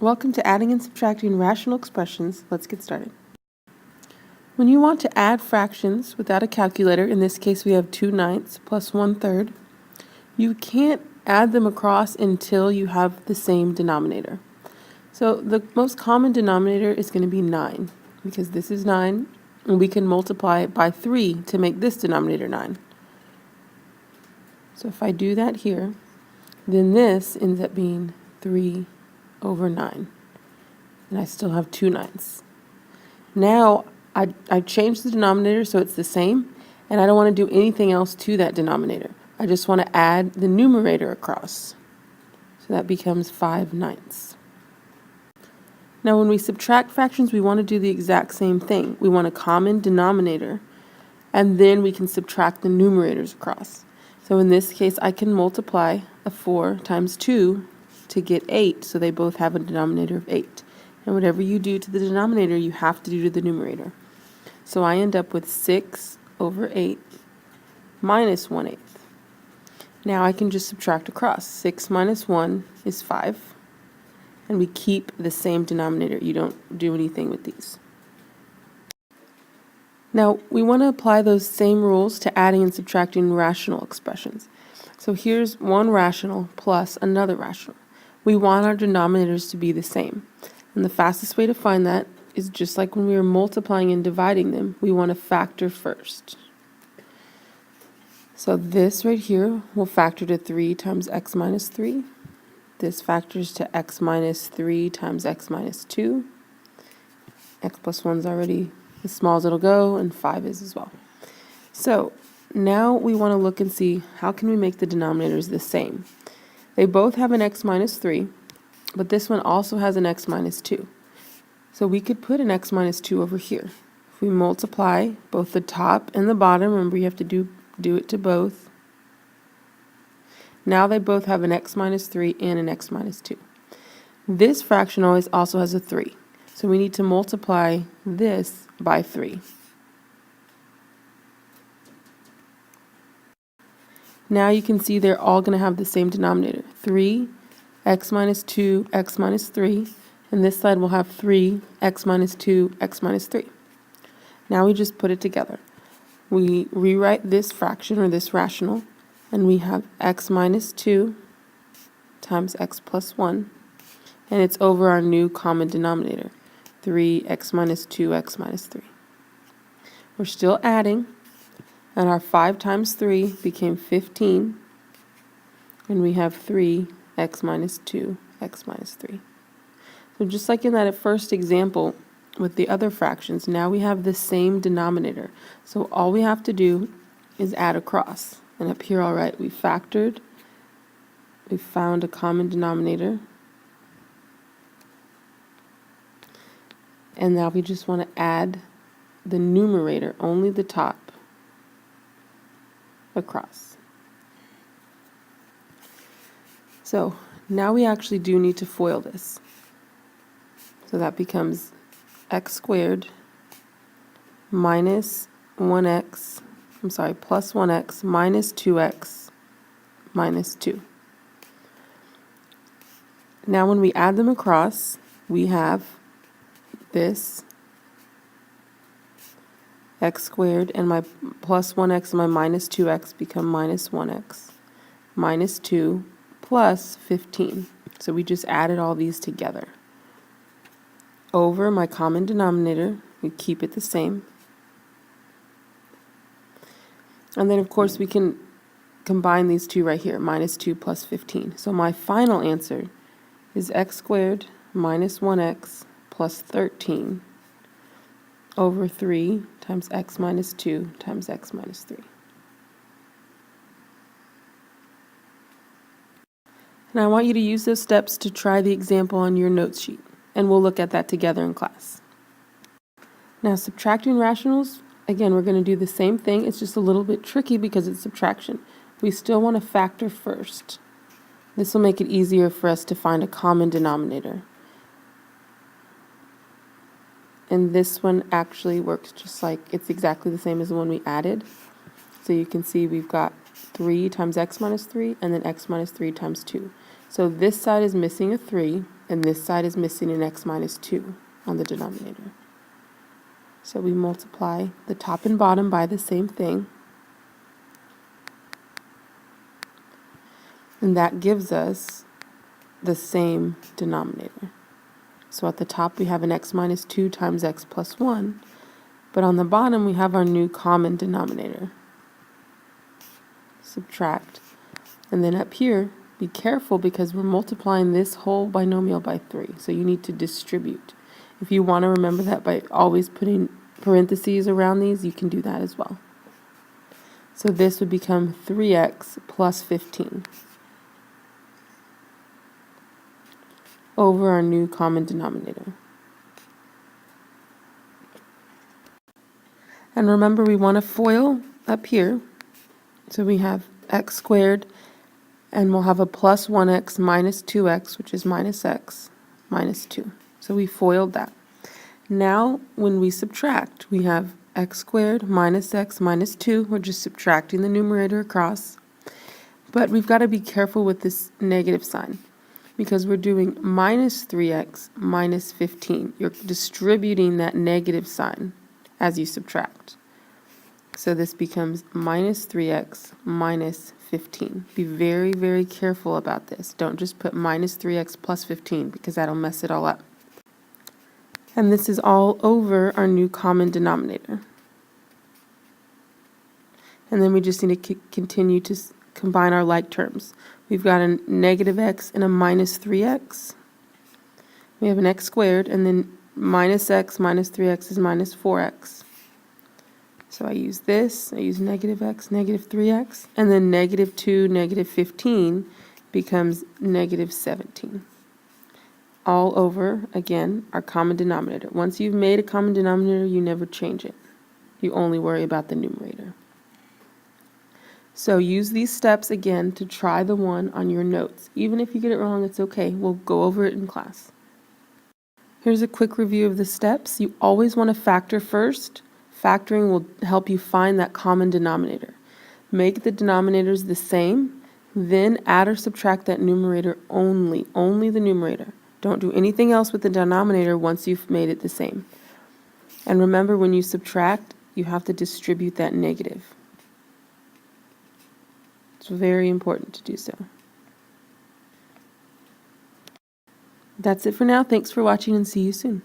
Welcome to Adding and Subtracting Rational Expressions. Let's get started. When you want to add fractions without a calculator, in this case we have 2/9 plus 1/3, you can't add them across until you have the same denominator. So the most common denominator is going to be 9, because this is 9, and we can multiply it by 3 to make this denominator 9. So if I do that here, then this ends up being 3/9. And I still have 2/9. Now I changed the denominator so it's the same, and I don't want to do anything else to that denominator. I just want to add the numerator across. So that becomes 5/9. Now when we subtract fractions, we want to do the exact same thing. We want a common denominator, and then we can subtract the numerators across. So in this case, I can multiply a 4 times 2 to get 8, so they both have a denominator of 8. And whatever you do to the denominator, you have to do to the numerator. So I end up with 6/8 minus 1/8. Now I can just subtract across. 6 minus 1 is 5. And we keep the same denominator. You don't do anything with these. Now we want to apply those same rules to adding and subtracting rational expressions. So here's one rational plus another rational. We want our denominators to be the same. And the fastest way to find that is just like when we were multiplying and dividing them, we want to factor first. So this right here will factor to 3 times x minus 3. This factors to x minus 3 times x minus 2. X plus 1 is already as small as it'll go, and 5 is as well. So now we want to look and see how can we make the denominators the same. They both have an x minus 3, but this one also has an x minus 2. So we could put an x minus 2 over here. If we multiply both the top and the bottom, remember you have to do it to both. Now they both have an x minus 3 and an x minus 2. This fraction always also has a 3. So we need to multiply this by 3. Now you can see they're all going to have the same denominator. 3, x minus 2, x minus 3. And this side will have 3, x minus 2, x minus 3. Now we just put it together. We rewrite this fraction or this rational, and we have x minus 2 times x plus 1. And it's over our new common denominator, 3x minus 2x minus 3. We're still adding, and our 5 times 3 became 15. And we have 3x minus 2x minus 3. So just like in that first example with the other fractions, now we have the same denominator. So all we have to do is add across. And up here, all right, we factored. We found a common denominator. And now we just want to add the numerator, only the top, across. So now we actually do need to FOIL this. So that becomes x squared minus 1x, plus 1x minus 2x minus 2. Now when we add them across, we have this x squared and my plus 1x and my minus 2x become minus 1x minus 2 plus 15. So we just added all these together. Over my common denominator, we keep it the same. And then, of course, we can combine these two right here, minus 2 plus 15. So my final answer is x squared minus 1x plus 13 over 3 times x minus 2 times x minus 3. And I want you to use those steps to try the example on your notes sheet, and we'll look at that together in class. Now, subtracting rationals, again, we're going to do the same thing. It's just a little bit tricky because it's subtraction. We still want to factor first. This will make it easier for us to find a common denominator. And this one actually works just like it's exactly the same as the one we added. So you can see we've got 3 times x minus 3 and then x minus 3 times 2. So this side is missing a 3, and this side is missing an x minus 2 on the denominator. So we multiply the top and bottom by the same thing, and that gives us the same denominator. So at the top we have an x minus 2 times x plus 1, but on the bottom we have our new common denominator. Subtract. And then up here, be careful because we're multiplying this whole binomial by 3, so you need to distribute. If you want to remember that by always putting parentheses around these, you can do that as well. So this would become 3x plus 15 over our new common denominator. And remember, we want to FOIL up here. So we have x squared, and we'll have a plus 1x minus 2x, which is minus x minus 2. So we FOILed that. Now, when we subtract, we have x squared minus x minus 2. We're just subtracting the numerator across. But we've got to be careful with this negative sign because we're doing minus 3x minus 15. You're distributing that negative sign as you subtract. So this becomes minus 3x minus 15. Be very, very careful about this. Don't just put minus 3x plus 15 because that'll mess it all up. And this is all over our new common denominator. And then we just need to continue to combine our like terms. We've got a negative x and a minus 3x. We have an x squared, and then minus x minus 3x is minus 4x. So I use this, I use negative x, negative 3x, and then negative 2, negative 15 becomes negative 17. All over, again, our common denominator. Once you've made a common denominator, you never change it. You only worry about the numerator. So use these steps again to try the one on your notes. Even if you get it wrong, it's okay. We'll go over it in class. Here's a quick review of the steps. You always want to factor first. Factoring will help you find that common denominator. Make the denominators the same, then add or subtract that numerator only the numerator. Don't do anything else with the denominator once you've made it the same. And remember, when you subtract, you have to distribute that negative. It's very important to do so. That's it for now. Thanks for watching and see you soon.